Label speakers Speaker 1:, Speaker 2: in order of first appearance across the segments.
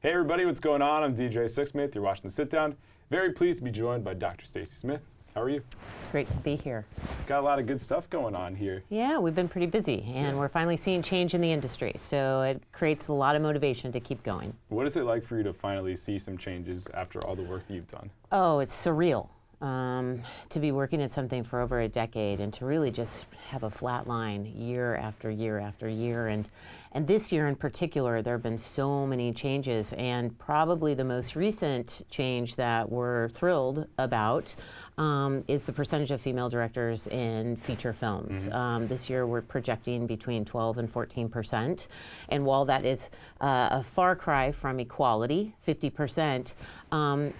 Speaker 1: Hey everybody, what's going on? I'm DJ Sixsmith. You're watching The Sit Down. Very pleased to be joined by Dr. Stacy Smith. How are you?
Speaker 2: It's great to be here.
Speaker 1: Got a lot of good stuff going on here.
Speaker 2: Yeah, we've been pretty busy, and we're finally seeing change in the industry, so it creates a lot of motivation to keep going.
Speaker 1: What is it like for you to finally see some changes after all the work that you've done?
Speaker 2: Oh, it's surreal. To be working at something for over a decade and to really just have a flat line year after year after year. And this year in particular, there have been so many changes, and probably the most recent change that we're thrilled about is the percentage of female directors in feature films. This year we're projecting between 12 and 14%. And while that is a far cry from equality, 50%,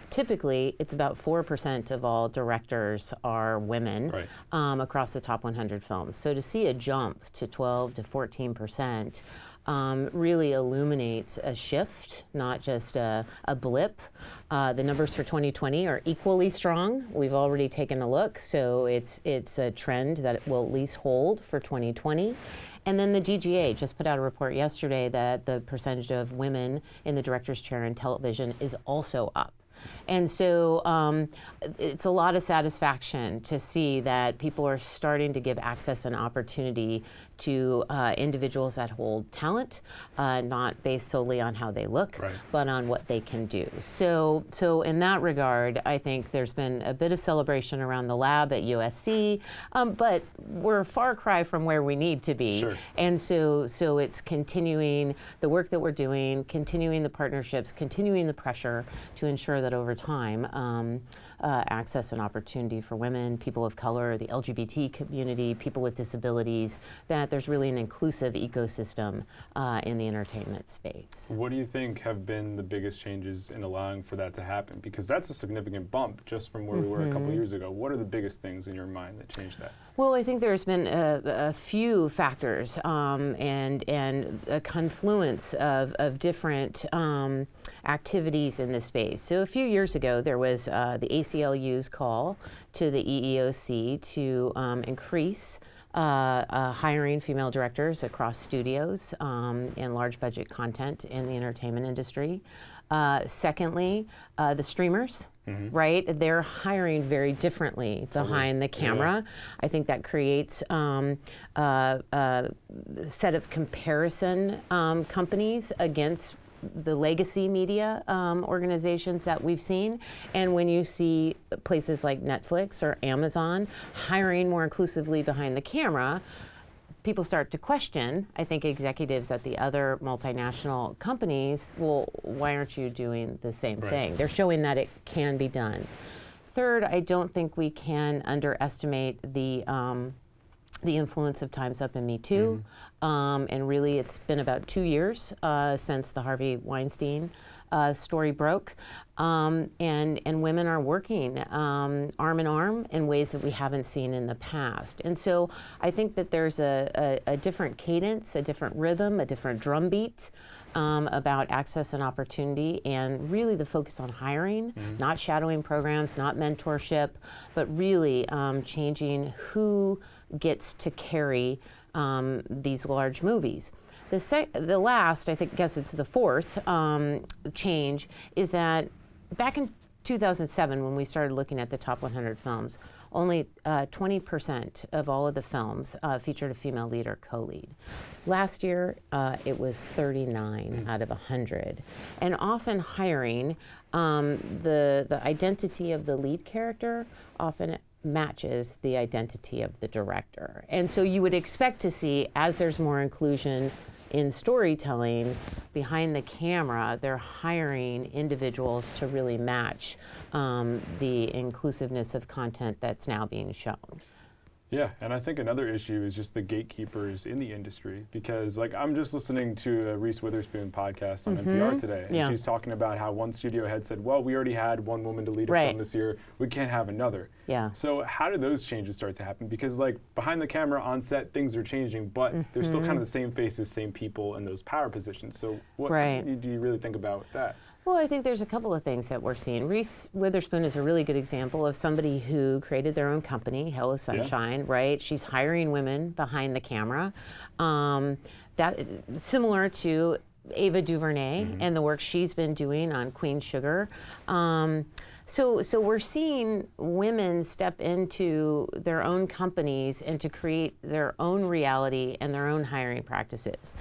Speaker 2: typically it's about 4% of all directors are women across the top 100 films. So to see a jump to 12 to 14% really illuminates a shift, not just a blip. The numbers for 2020 are equally strong. We've already taken a look, so it's a trend that will at least hold for 2020. And then the DGA just put out a report yesterday that the percentage of women in the director's chair in television is also up. And so it's a lot of satisfaction to see that people are starting to give access and opportunity to individuals that hold talent, not based solely on how they look, but on what they can do. So in that regard, I think there's been a bit of celebration around the lab at USC, but we're a far cry from where we need to be. And so it's continuing the work that we're doing, continuing the partnerships, continuing the pressure to ensure that over time, access and opportunity for women, people of color, the LGBT community, people with disabilities, that there's really an inclusive ecosystem in the entertainment space.
Speaker 1: What do you think have been the biggest changes in allowing for that to happen? Because that's a significant bump just from where we were a couple years ago. What are the biggest things in your mind that changed that?
Speaker 2: Well, I think there's been a few factors and a confluence of different activities in this space. So a few years ago, there was the ACLU's call to the EEOC to increase hiring female directors across studios and large budget content in the entertainment industry. Secondly, the streamers. Right? They're hiring very differently behind the camera. I think that creates a set of comparison companies against the legacy media organizations that we've seen. And when you see places like Netflix or Amazon hiring more inclusively behind the camera, people start to question, I think, executives at the other multinational companies, well, why aren't you doing the same thing? They're showing that it can be done. Third, I don't think we can underestimate the influence of Time's Up and Me Too. And really, it's been about 2 years since the Harvey Weinstein story broke. And women are working arm in arm in ways that we haven't seen in the past. And so I think that there's a different cadence, a different rhythm, a different drumbeat about access and opportunity, and really the focus on hiring, not shadowing programs, not mentorship, but really changing who gets to carry these large movies. The last, I think, guess it's the fourth change, is that back in 2007, when we started looking at the top 100 films, only 20% of all of the films featured a female lead or co-lead. Last year, it was 39 out of 100. And often hiring, the identity of the lead character often matches the identity of the director. And so you would expect to see, as there's more inclusion in storytelling, behind the camera, they're hiring individuals to really match the inclusiveness of content that's now being shown.
Speaker 1: Yeah, and I think another issue is just the gatekeepers in the industry, because like I'm just listening to a Reese Witherspoon podcast on NPR today, and she's talking about how one studio head said, well, we already had one woman to lead a film this year, we can't have another. So how do those changes start to happen? Because like behind the camera, on set, things are changing, but they're still kind of the same faces, same people in those power positions. So what do you really think about that?
Speaker 2: Well, I think there's a couple of things that we're seeing. Reese Witherspoon is a really good example of somebody who created their own company, Hello Sunshine, right? She's hiring women behind the camera. That similar to Ava DuVernay and the work she's been doing on Queen Sugar. So we're seeing women step into their own companies and to create their own reality and their own hiring practices.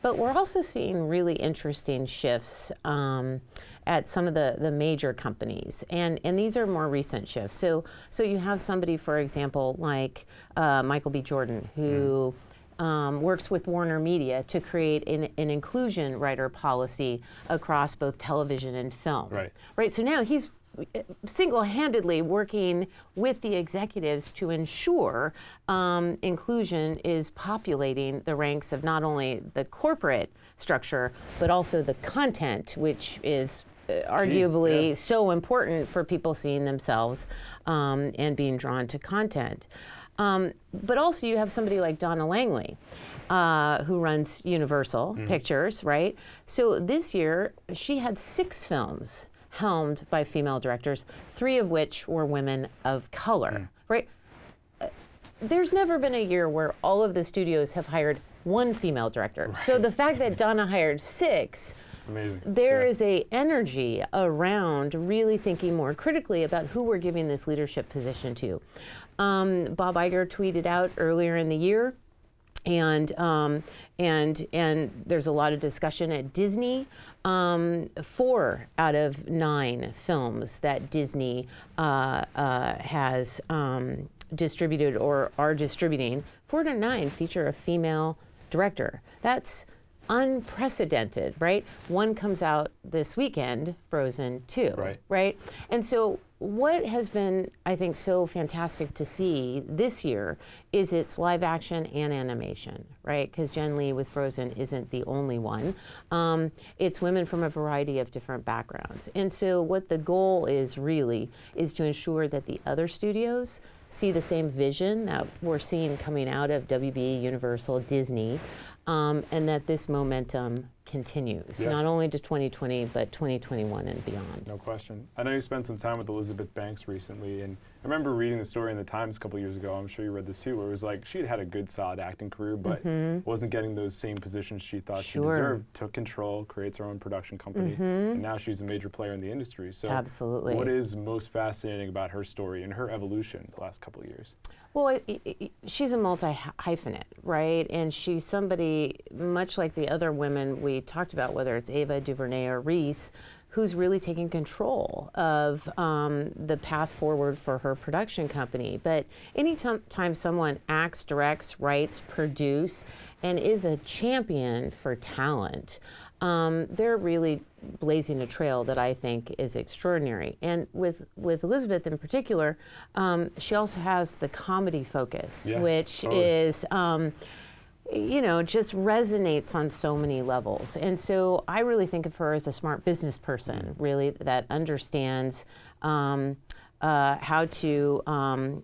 Speaker 2: But we're also seeing really interesting shifts at some of the major companies, and these are more recent shifts. So you have somebody, for example, like Michael B. Jordan, who works with Warner Media to create an inclusion writer policy across both television and film. Right. So now he's single-handedly working with the executives to ensure inclusion is populating the ranks of not only the corporate structure, but also the content, which is arguably so important for people seeing themselves and being drawn to content. But also you have somebody like Donna Langley, who runs Universal Pictures, right? So this year she had 6 films helmed by female directors, 3 of which were women of color, right? There's never been a year where all of the studios have hired 1 female director. So the fact that Donna hired 6,
Speaker 1: it's amazing.
Speaker 2: There is a energy around really thinking more critically about who we're giving this leadership position to. Bob Iger tweeted out earlier in the year, and there's a lot of discussion at Disney. 4 out of 9 films that Disney has distributed or are distributing, 4 to 9 feature a female director. That's unprecedented, right? One comes out this weekend, Frozen 2, right? And so what has been, I think, so fantastic to see this year is it's live action and animation, right? Because Jen Lee with Frozen isn't the only one. It's women from a variety of different backgrounds. And so what the goal is really is to ensure that the other studios see the same vision that we're seeing coming out of WB, Universal, Disney, and that this momentum continues, not only to 2020, but 2021 and beyond.
Speaker 1: No question. I know you spent some time with Elizabeth Banks recently, and I remember reading the story in the Times a couple years ago, I'm sure you read this too, where it was like she had a good, solid acting career, but wasn't getting those same positions she thought she deserved, took control, creates her own production company, and now she's a major player in the industry. So
Speaker 2: absolutely.
Speaker 1: What is most fascinating about her story and her evolution the last couple of years?
Speaker 2: Well, she's a multi-hyphenate, right? And she's somebody, much like the other women we talked about, whether it's Ava DuVernay or Reese, who's really taking control of the path forward for her production company. But anytime someone acts, directs, writes, produces, and is a champion for talent, they're really blazing a trail that I think is extraordinary. And with Elizabeth in particular, she also has the comedy focus, which is, just resonates on so many levels. And so I really think of her as a smart business person, really, that understands how to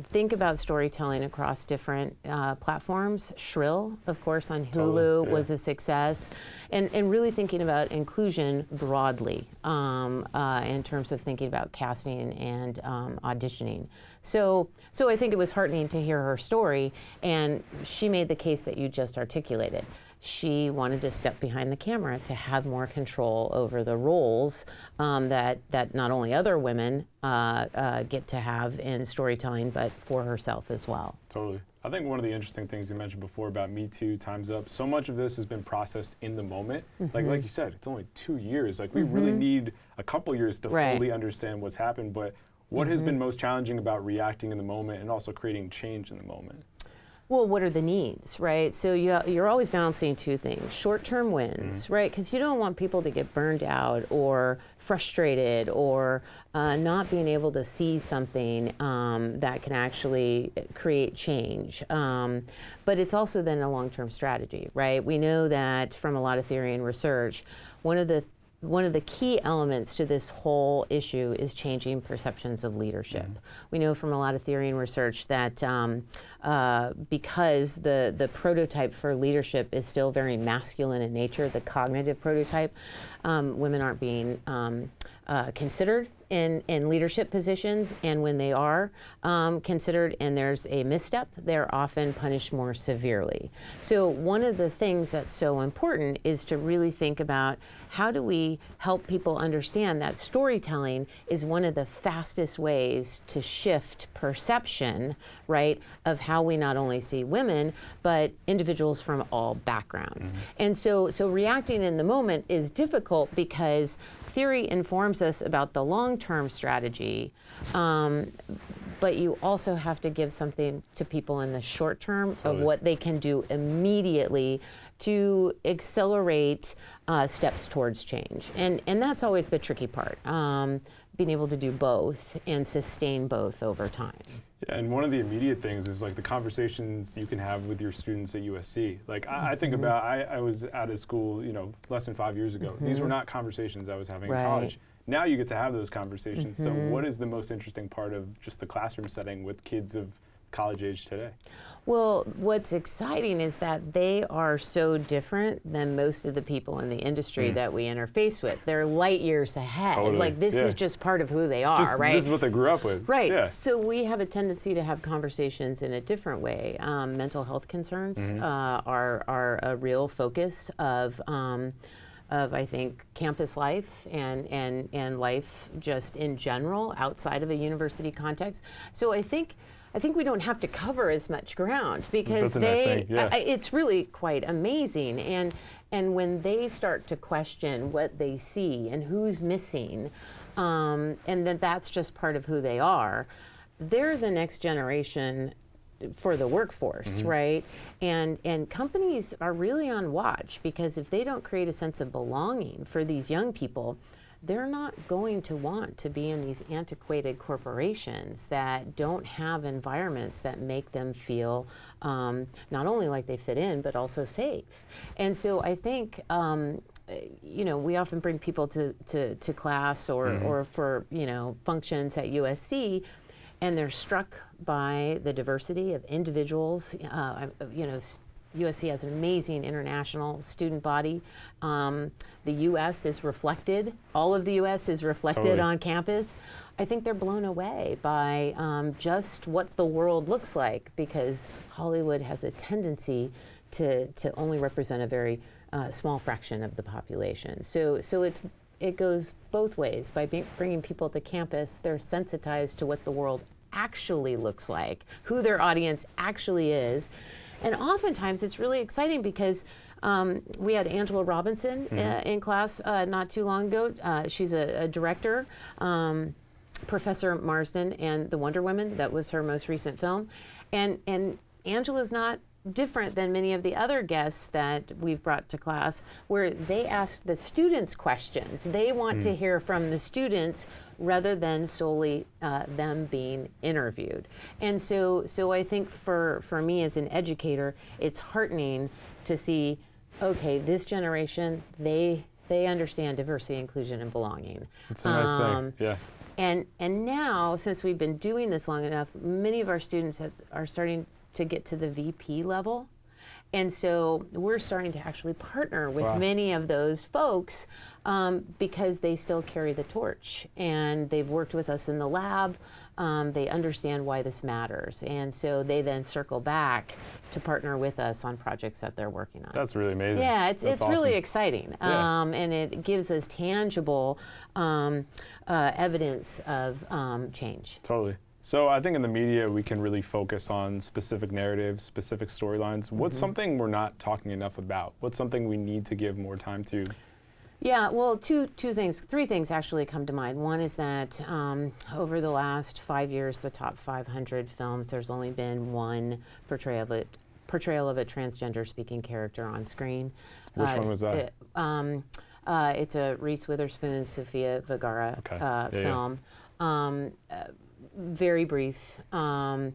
Speaker 2: think about storytelling across different platforms. Shrill, of course, on Hulu was a success. And really thinking about inclusion broadly in terms of thinking about casting and auditioning. So I think it was heartening to hear her story, and she made the case that you just articulated. She wanted to step behind the camera to have more control over the roles that not only other women get to have in storytelling, but for herself as well.
Speaker 1: Totally. I think one of the interesting things you mentioned before about Me Too, Time's Up, so much of this has been processed in the moment. Like you said, it's only 2 years. Like we really need a couple years to fully understand what's happened. But what has been most challenging about reacting in the moment and also creating change in the moment?
Speaker 2: Well, what are the needs, right? So you're always balancing 2 things. Short-term wins, right? Because you don't want people to get burned out or frustrated or not being able to see something that can actually create change. But it's also then a long-term strategy, right? We know that from a lot of theory and research, one of the key elements to this whole issue is changing perceptions of leadership. We know from a lot of theory and research that because the prototype for leadership is still very masculine in nature, the cognitive prototype, women aren't being considered in leadership positions, and when they are considered and there's a misstep, they're often punished more severely. So one of the things that's so important is to really think about how do we help people understand that storytelling is one of the fastest ways to shift perception, right, of how we not only see women, but individuals from all backgrounds. And so reacting in the moment is difficult because theory informs us about the long-term strategy, but you also have to give something to people in the short term of what they can do immediately to accelerate steps towards change. And that's always the tricky part, being able to do both and sustain both over time.
Speaker 1: Yeah, and one of the immediate things is like the conversations you can have with your students at USC. Like I think about, I was out of school, you know, less than 5 years ago. These were not conversations I was having in college. Now you get to have those conversations. So what is the most interesting part of just the classroom setting with kids of college age today?
Speaker 2: Well, what's exciting is that they are so different than most of the people in the industry that we interface with. They're light years ahead. Like this is just part of who they are, right?
Speaker 1: This is what they grew up with.
Speaker 2: Right.
Speaker 1: Yeah.
Speaker 2: So we have a tendency to have conversations in a different way. Mental health concerns are a real focus of I think campus life and life just in general outside of a university context. So I think we don't have to cover as much ground because it's really quite amazing. And when they start to question what they see and who's missing, and that's just part of who they are, they're the next generation for the workforce, right? And companies are really on watch because if they don't create a sense of belonging for these young people, they're not going to want to be in these antiquated corporations that don't have environments that make them feel not only like they fit in, but also safe. And so I think, you know, we often bring people to class or for, you know, functions at USC, and they're struck by the diversity of individuals. You know, USC has an amazing international student body. The U.S. is reflected, all of the U.S. is reflected on campus. I think they're blown away by just what the world looks like because Hollywood has a tendency to only represent a very small fraction of the population. So it goes both ways. By bringing people to campus, they're sensitized to what the world actually looks like, who their audience actually is. And oftentimes it's really exciting because we had Angela Robinson in class not too long ago. She's a director, Professor Marsden and the Wonder Woman. That was her most recent film. And Angela's not different than many of the other guests that we've brought to class, where they ask the students questions. They want to hear from the students rather than solely them being interviewed. And so I think for me as an educator, it's heartening to see, okay, this generation, they understand diversity, inclusion, and belonging.
Speaker 1: It's a nice thing, yeah.
Speaker 2: And now, since we've been doing this long enough, many of our students are starting to get to the VP level. And so we're starting to actually partner with many of those folks because they still carry the torch and they've worked with us in the lab. They understand why this matters. And so they then circle back to partner with us on projects that they're working on.
Speaker 1: That's really amazing.
Speaker 2: Yeah, it's
Speaker 1: awesome.
Speaker 2: really exciting. And it gives us tangible evidence of change.
Speaker 1: Totally. So I think in the media, we can really focus on specific narratives, specific storylines. What's something we're not talking enough about? What's something we need to give more time to?
Speaker 2: Yeah, well, three things actually come to mind. One is that over the last 5 years, the top 500 films, there's only been one portrayal of a transgender speaking character on screen.
Speaker 1: Which one was that?
Speaker 2: It's a Reese Witherspoon, Sofia Vergara film. Very brief. And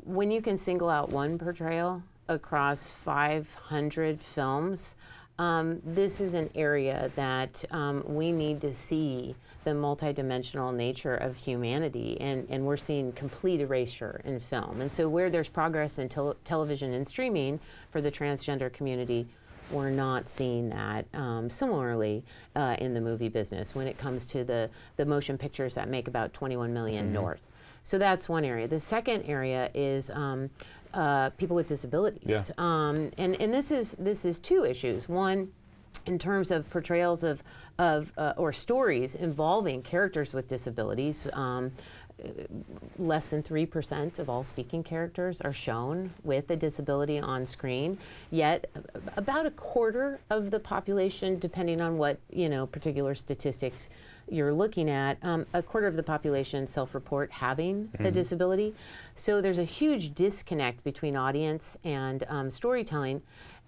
Speaker 2: when you can single out one portrayal across 500 films, this is an area that we need to see the multidimensional nature of humanity, and we're seeing complete erasure in film. And so where there's progress in television and streaming for the transgender community, we're not seeing that similarly in the movie business when it comes to the motion pictures that make about 21 million north. So that's one area. The second area is people with disabilities. And this is two issues. One, in terms of portrayals of or stories involving characters with disabilities, less than 3% of all speaking characters are shown with a disability on screen. Yet, about a quarter of the population, depending on what particular statistics you're looking at, a quarter of the population self-report having a disability. So there's a huge disconnect between audience and storytelling,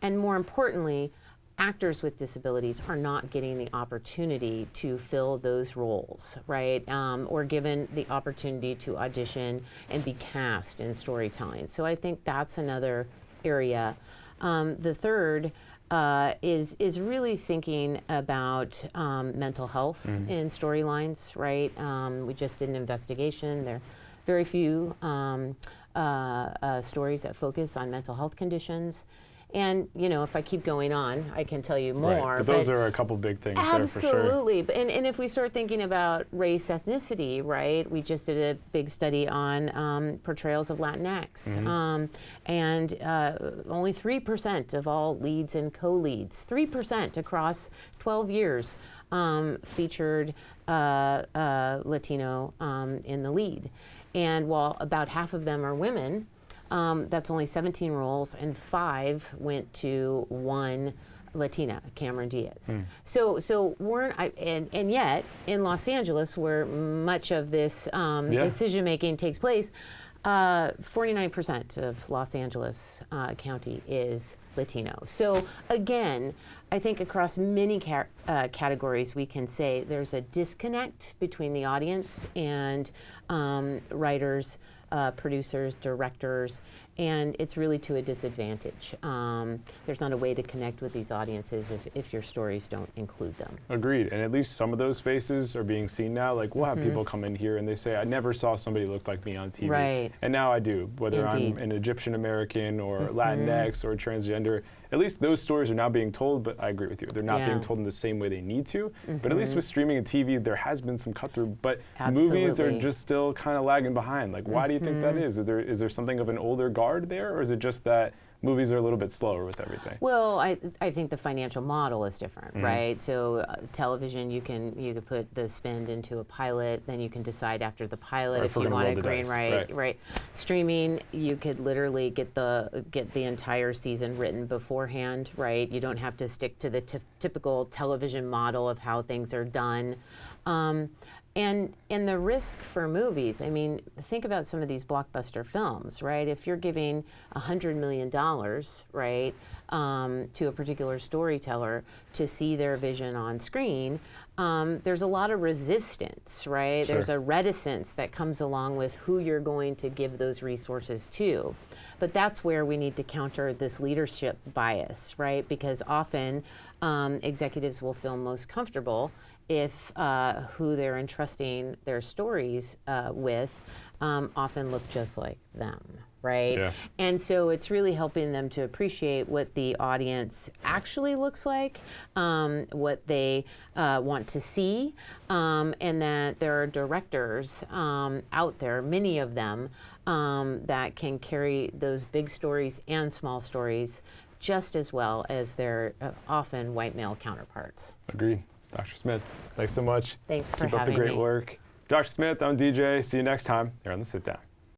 Speaker 2: and more importantly, actors with disabilities are not getting the opportunity to fill those roles, right? Or given the opportunity to audition and be cast in storytelling. So I think that's another area. The third is really thinking about mental health in storylines, right? We just did an investigation. There are very few stories that focus on mental health conditions. And, if I keep going on, I can tell you more.
Speaker 1: Right. But those are a couple big things there for sure.
Speaker 2: Absolutely. And if we start thinking about race, ethnicity, right? We just did a big study on portrayals of Latinx. And only 3% of all leads and co-leads, 3% across 12 years featured Latino in the lead. And while about half of them are women, that's only 17 roles, and 5 went to one Latina, Cameron Diaz. So we're, and yet in Los Angeles, where much of this decision making takes place, 49% of Los Angeles County is Latino. So again, I think across many categories we can say there's a disconnect between the audience and writers, producers, directors, and it's really to a disadvantage. There's not a way to connect with these audiences if your stories don't include them.
Speaker 1: Agreed, and at least some of those faces are being seen now. Like, we'll have people come in here and they say, I never saw somebody look like me on TV.
Speaker 2: Right.
Speaker 1: And now I do, whether
Speaker 2: Indeed.
Speaker 1: I'm an Egyptian American or Latinx or transgender. At least those stories are now being told, but I agree with you. They're not being told in the same way they need to. But at least with streaming and TV, there has been some cut through, but movies are just still kind of lagging behind. Like, why do you think that is? Is there something of an older guard there, or is it just that movies are a little bit slower with everything?
Speaker 2: Well, I think the financial model is different, right? So television, you can put the spend into a pilot, then you can decide after the pilot if you want to green right. Streaming, you could literally get the entire season written beforehand, right? You don't have to stick to the typical television model of how things are done. And the risk for movies, I mean, think about some of these blockbuster films, right? If you're giving $100 million, right, to a particular storyteller to see their vision on screen, there's a lot of resistance, right?
Speaker 1: Sure.
Speaker 2: There's a reticence that comes along with who you're going to give those resources to. But that's where we need to counter this leadership bias, right? Because often executives will feel most comfortable if who they're entrusting their stories with often look just like them, right?
Speaker 1: Yeah.
Speaker 2: And so it's really helping them to appreciate what the audience actually looks like, what they want to see, and that there are directors out there, many of them, that can carry those big stories and small stories just as well as their often white male counterparts.
Speaker 1: Agreed. Dr. Smith, thanks so much.
Speaker 2: Thanks for
Speaker 1: having me. Keep up the great work. Dr. Smith, I'm DJ. See you next time here on The Sit Down.